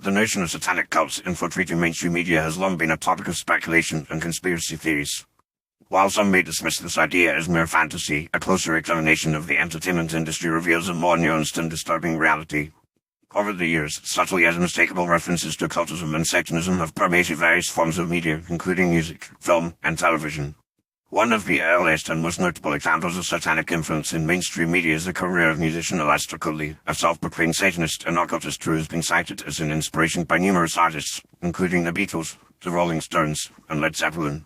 The notion of satanic cults infiltrating mainstream media has long been a topic of speculation and conspiracy theories. While some may dismiss this idea as mere fantasy, a closer examination of the entertainment industry reveals a more nuanced and disturbing reality. Over the years, subtle yet unmistakable references to occultism and Satanism have permeated various forms of media, including music, film, and television. One of the earliest and most notable examples of satanic influence in mainstream media is the career of musician Aleister Crowley, a self-proclaimed Satanist and occultist who has been cited as an inspiration by numerous artists, including the Beatles, the Rolling Stones, and Led Zeppelin.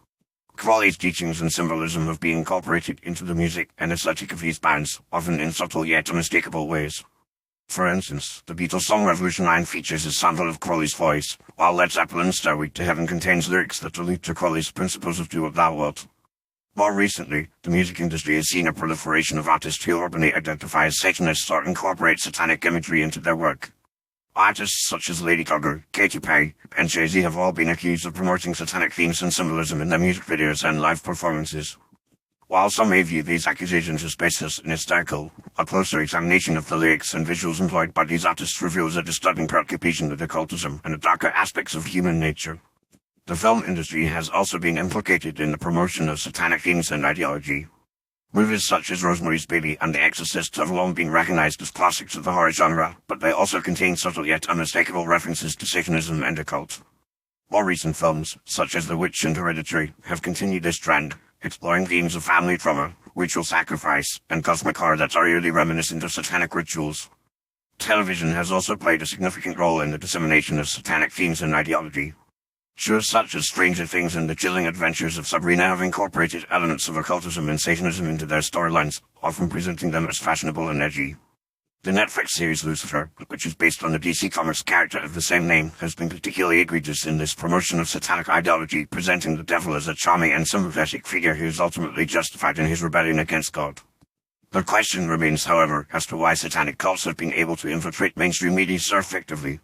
Crowley's teachings and symbolism have been incorporated into the music and aesthetic of these bands, often in subtle yet unmistakable ways. For instance, the Beatles' song Revolution 9 features a sample of Crowley's voice, while Led Zeppelin's Stairway to Heaven contains lyrics that allude to Crowley's principles of do what thou wilt. More recently, the music industry has seen a proliferation of artists who openly identify as Satanists or incorporate satanic imagery into their work. Artists such as Lady Gaga, Katy Perry, and Jay-Z have all been accused of promoting satanic themes and symbolism in their music videos and live performances. While some may view these accusations as baseless and hysterical, a closer examination of the lyrics and visuals employed by these artists reveals a disturbing preoccupation with occultism and the darker aspects of human nature. The film industry has also been implicated in the promotion of satanic themes and ideology. Movies such as Rosemary's Baby and The Exorcist have long been recognized as classics of the horror genre, but they also contain subtle yet unmistakable references to Satanism and occult. More recent films, such as The Witch and Hereditary, have continued this trend, exploring themes of family trauma, ritual sacrifice, and cosmic horror that are eerily reminiscent of satanic rituals. Television has also played a significant role in the dissemination of satanic themes and ideology. Shows such as Stranger Things and The Chilling Adventures of Sabrina have incorporated elements of occultism and Satanism into their storylines, often presenting them as fashionable and edgy. The Netflix series Lucifer, which is based on the DC Comics character of the same name, has been particularly egregious in this promotion of satanic ideology, presenting the devil as a charming and sympathetic figure who is ultimately justified in his rebellion against God. The question remains, however, as to why satanic cults have been able to infiltrate mainstream media so effectively.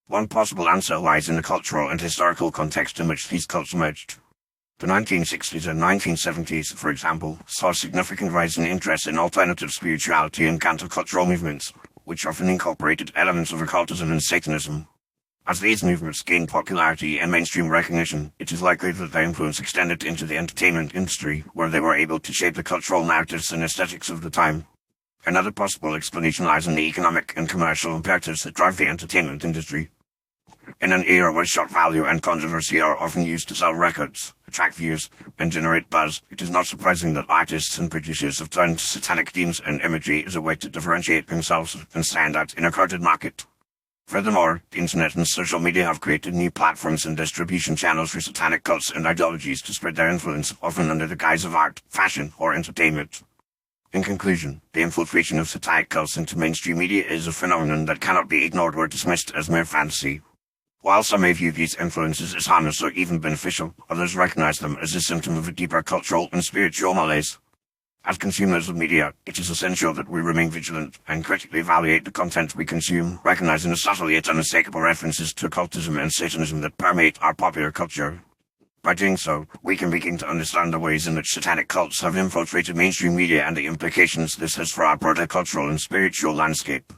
One possible answer lies in the cultural and historical context in which these cults emerged. The 1960s and 1970s, for example, saw a significant rise in interest in alternative spirituality and countercultural movements, which often incorporated elements of occultism and Satanism. As these movements gained popularity and mainstream recognition, it is likely that their influence extended into the entertainment industry, where they were able to shape the cultural narratives and aesthetics of the time. Another possible explanation lies in the economic and commercial imperatives that drive the entertainment industry. In an era where shock value and controversy are often used to sell records, attract views, and generate buzz, it is not surprising that artists and producers have turned to satanic themes and imagery as a way to differentiate themselves and stand out in a crowded market. Furthermore, the internet and social media have created new platforms and distribution channels for satanic cults and ideologies to spread their influence, often under the guise of art, fashion, or entertainment. In conclusion, the infiltration of satanic cults into mainstream media is a phenomenon that cannot be ignored or dismissed as mere fantasy. While some may view these influences as harmless or even beneficial, others recognize them as a symptom of a deeper cultural and spiritual malaise. As consumers of media, it is essential that we remain vigilant and critically evaluate the content we consume, recognizing the subtle yet unmistakable references to occultism and Satanism that permeate our popular culture. By doing so, we can begin to understand the ways in which satanic cults have infiltrated mainstream media and the implications this has for our broader cultural and spiritual landscape.